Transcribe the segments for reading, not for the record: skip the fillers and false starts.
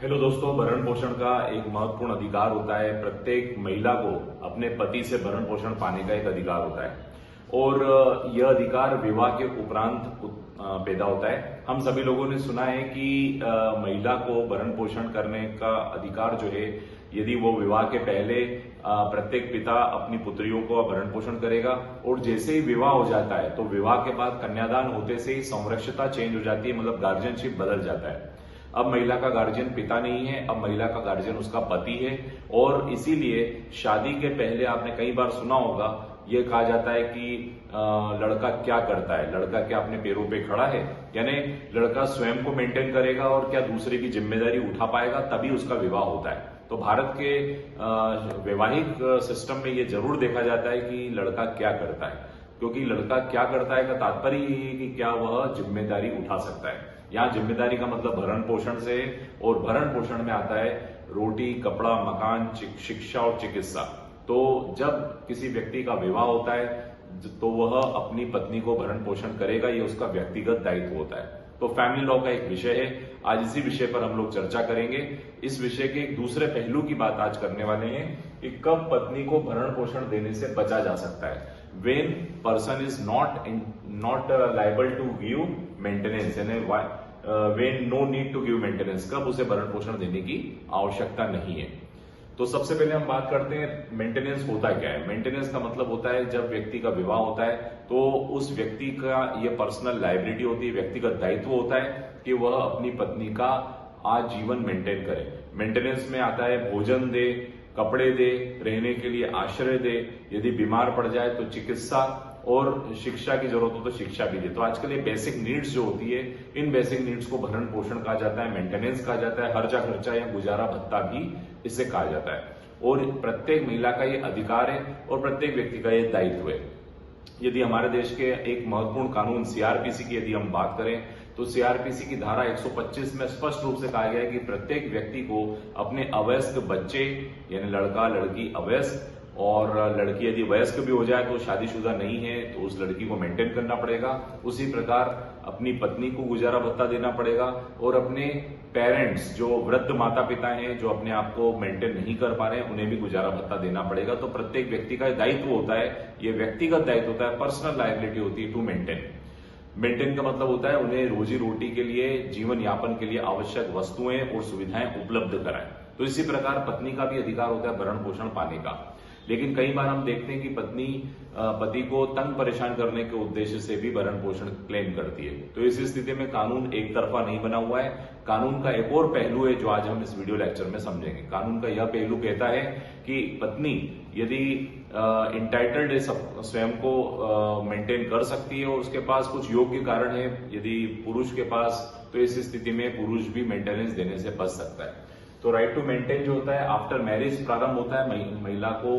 Hello दोस्तों, भरण पोषण का एक महत्वपूर्ण अधिकार होता है। प्रत्येक महिला को अपने पति से भरण पोषण पाने का एक अधिकार होता है और यह अधिकार विवाह के उपरांत पैदा होता है। हम सभी लोगों ने सुना है कि महिला को भरण पोषण करने का अधिकार जो है, यदि वो विवाह के पहले प्रत्येक पिता अपनी पुत्रियों को भरण पोषण करेगा और जैसे ही विवाह हो जाता है तो विवाह के बाद कन्यादान होते से ही संरक्षता चेंज हो जाती है, मतलब गार्जियनशिप बदल जाता है। अब महिला का गार्जियन पिता नहीं है, अब महिला का गार्जियन उसका पति है। और इसीलिए शादी के पहले आपने कई बार सुना होगा, ये कहा जाता है कि लड़का क्या करता है, लड़का क्या अपने पैरों पे खड़ा है, यानी लड़का स्वयं को मेंटेन करेगा और क्या दूसरे की जिम्मेदारी उठा पाएगा, तभी उसका विवाह होता है। तो भारत के वैवाहिक सिस्टम में ये जरूर देखा जाता है कि लड़का क्या करता है, क्योंकि लड़का क्या करता है का तात्पर्य ये है कि क्या वह जिम्मेदारी उठा सकता है। यहाँ जिम्मेदारी का मतलब भरण पोषण से, और भरण पोषण में आता है रोटी, कपड़ा, मकान, शिक्षा और चिकित्सा। तो जब किसी व्यक्ति का विवाह होता है तो वह अपनी पत्नी को भरण पोषण करेगा, ये उसका व्यक्तिगत दायित्व होता है। तो फैमिली लॉ का एक विषय है, आज इसी विषय पर हम लोग चर्चा करेंगे। इस विषय के एक दूसरे पहलू की बात आज करने वाले हैं कि कब पत्नी को भरण पोषण देने से बचा जा सकता है। When person is not liable to give maintenance, यानी when no need to give maintenance, कब उसे भरण पोषण देने की आवश्यकता नहीं है। तो सबसे पहले हम बात करते हैं मेंटेनेंस होता क्या है। मेंटेनेंस का मतलब होता है जब व्यक्ति का विवाह होता है तो उस व्यक्ति का ये पर्सनल लायबिलिटी होती है, व्यक्तिगत दायित्व होता है कि वह अपनी पत्नी का आजीवन मेंटेन करे। मेंटेनेंस में आता है भोजन दे, कपड़े दे, रहने के लिए आश्रय दे, यदि बीमार पड़ जाए तो चिकित्सा, और शिक्षा की जरूरत हो तो शिक्षा भी दे। तो आजकल ये बेसिक नीड्स जो होती है, इन बेसिक नीड्स को भरण पोषण कहा जाता है, मेंटेनेंस कहा जाता है, खर्चा खर्चा या गुजारा भत्ता भी इसे कहा जाता है। और प्रत्येक महिला का ये अधिकार है और प्रत्येक व्यक्ति का ये दायित्व है। यदि हमारे देश के एक महत्वपूर्ण कानून सीआरपीसी की यदि हम बात करें तो सीआरपीसी की धारा 125 में स्पष्ट रूप से कहा गया है कि प्रत्येक व्यक्ति को अपने अवयस्क बच्चे, यानी लड़का लड़की अवयस्क, और लड़की यदि वयस्क भी हो जाए तो शादीशुदा नहीं है तो उस लड़की को मेंटेन करना पड़ेगा। उसी प्रकार अपनी पत्नी को गुजारा भत्ता देना पड़ेगा, और अपने पेरेंट्स जो वृद्ध माता पिता हैं जो अपने आप को मेंटेन नहीं कर पा रहे हैं उन्हें भी गुजारा भत्ता देना पड़ेगा। तो प्रत्येक व्यक्ति का दायित्व होता है, ये व्यक्तिगत दायित्व होता है, पर्सनल लायबिलिटी होती है टू मेंटेन का मतलब होता है उन्हें रोजी रोटी के लिए, जीवन यापन के लिए आवश्यक वस्तुएं और सुविधाएं उपलब्ध कराएं। तो इसी प्रकार पत्नी का भी अधिकार होता है भरण पोषण पाने का। लेकिन कई बार हम देखते हैं कि पत्नी पति को तंग परेशान करने के उद्देश्य से भी भरण पोषण क्लेम करती है। तो इस स्थिति में कानून एक तरफा नहीं बना हुआ है। कानून का एक और पहलू है जो आज हम इस वीडियो लेक्चर में समझेंगे। कानून का यह पहलू कहता है कि पत्नी यदि इंटाइटल्ड है, स्वयं को मेंटेन कर सकती है और उसके पास कुछ योग्य कारण है यदि पुरुष के पास, तो इस स्थिति में पुरुष भी मेंटेनेंस देने से बच सकता है। तो राइट टू मेंटेन जो होता है आफ्टर मैरिज प्रारंभ होता है। महिला को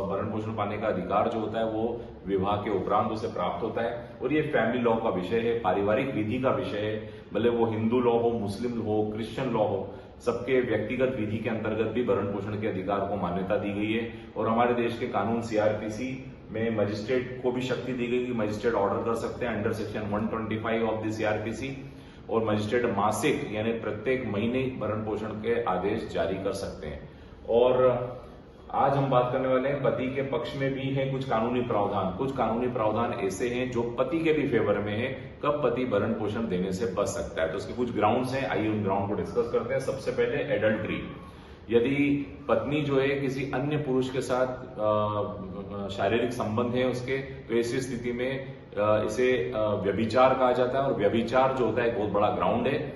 भरण पोषण पाने का अधिकार जो होता है वो विवाह के उपरांत उसे प्राप्त होता है। और ये फैमिली लॉ का विषय है, पारिवारिक विधि का विषय है, भले वो हिंदू लॉ हो, मुस्लिम हो, क्रिश्चियन लॉ हो, सबके व्यक्तिगत विधि के अंतर्गत भी भरण पोषण के अधिकार को मान्यता दी गई है। और हमारे देश के कानून सीआरपीसी में मजिस्ट्रेट को भी शक्ति दी गई कि मजिस्ट्रेट ऑर्डर कर सकते हैं under section 125 of the CrPC, और मजिस्ट्रेट मासिक यानी प्रत्येक महीने भरण पोषण के आदेश जारी कर सकते हैं। और आज हम बात करने वाले हैं पति के पक्ष में भी है कुछ कानूनी प्रावधान। कुछ कानूनी प्रावधान ऐसे हैं जो पति के भी फेवर में है, कब पति भरण पोषण देने से बच सकता है। तो उसके कुछ ग्राउंड्स हैं, आइए उन ग्राउंड को डिस्कस करते हैं। सबसे पहले एडल्ट्री। यदि पत्नी जो है किसी अन्य पुरुष के साथ शारीरिक संबंध है उसके, तो ऐसी स्थिति में इसे व्यभिचार कहा जाता है। और व्यभिचार जो होता है एक बहुत बड़ा ग्राउंड है।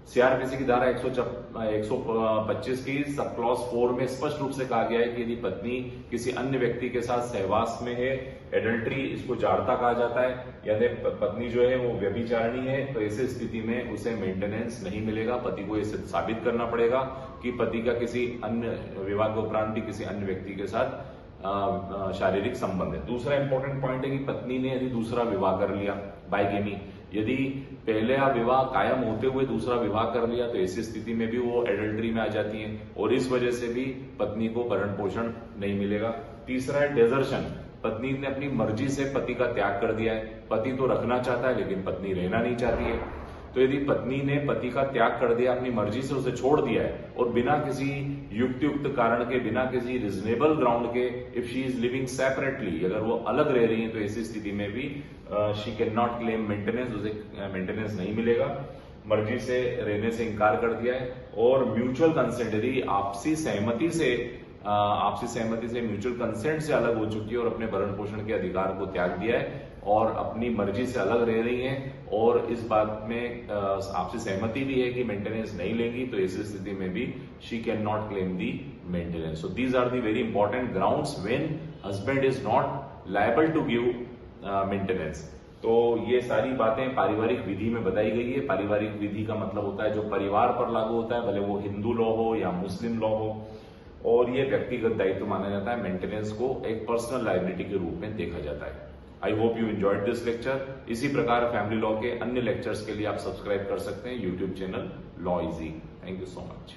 सीआरपीसी की धारा 125 की सब क्लॉज 4 में स्पष्ट रूप से कहा गया है कि यदि पत्नी किसी अन्य व्यक्ति के साथ सहवास में है, एडल्ट्री, इसको जाड़ता कहा जाता है, यदि पत्नी जो है वो व्यभिचारिणी है, तो ऐसी स्थिति में उसे मेंटेनेंस नहीं मिलेगा। पति को इसे साबित करना पड़ेगा कि पति का किसी अन्य विवाह के उपरांत भी किसी अन्य व्यक्ति के साथ शारीरिक संबंध है। दूसरा इंपॉर्टेंट पॉइंट है कि पत्नी ने यदि दूसरा विवाह कर लिया, बाइगेमी, यदि पहले विवाह कायम होते हुए दूसरा विवाह कर लिया, तो ऐसी स्थिति में भी वो एडल्ट्री में आ जाती है और इस वजह से भी पत्नी को भरण पोषण नहीं मिलेगा। तीसरा है डेजर्शन। पत्नी ने अपनी मर्जी से पति का त्याग कर दिया है। पति तो रखना चाहता है लेकिन पत्नी रहना नहीं चाहती है। तो यदि पत्नी ने पति का त्याग कर दिया, अपनी मर्जी से उसे छोड़ दिया है और बिना किसी युक्त कारण के, बिना किसी रिजनेबल ग्राउंड के, if she is living separately, अगर वो अलग रह रही है तो ऐसी स्थिति में भी she can not claim maintenance, उसे मेंटेनेंस नहीं मिलेगा। मर्जी से रहने से इनकार कर दिया है और म्यूचुअल कंसेंट, यदि आपसी सहमति से म्यूचुअल कंसेंट से अलग हो चुकी है और अपने भरण पोषण के अधिकार को त्याग दिया है और अपनी मर्जी से अलग रह रही हैं और इस बात में आपसी सहमति भी है कि मेंटेनेंस नहीं लेंगी, तो ऐसी स्थिति में भी she can not claim the maintenance. So these are the very important grounds when husband is not liable to give maintenance. तो ये सारी बातें पारिवारिक विधि में बताई गई है। पारिवारिक विधि का मतलब होता है जो परिवार पर लागू होता है, भले वो हिंदू लॉ हो या मुस्लिम लॉ हो, और ये व्यक्तिगत दायित्व माना जाता है। मेंटेनेंस को एक पर्सनल लायबिलिटी के रूप में देखा जाता है। I hope you enjoyed this lecture. इसी प्रकार फैमिली लॉ के अन्य लेक्चर्स के लिए आप सब्सक्राइब कर सकते हैं YouTube channel law easy. Thank you so much.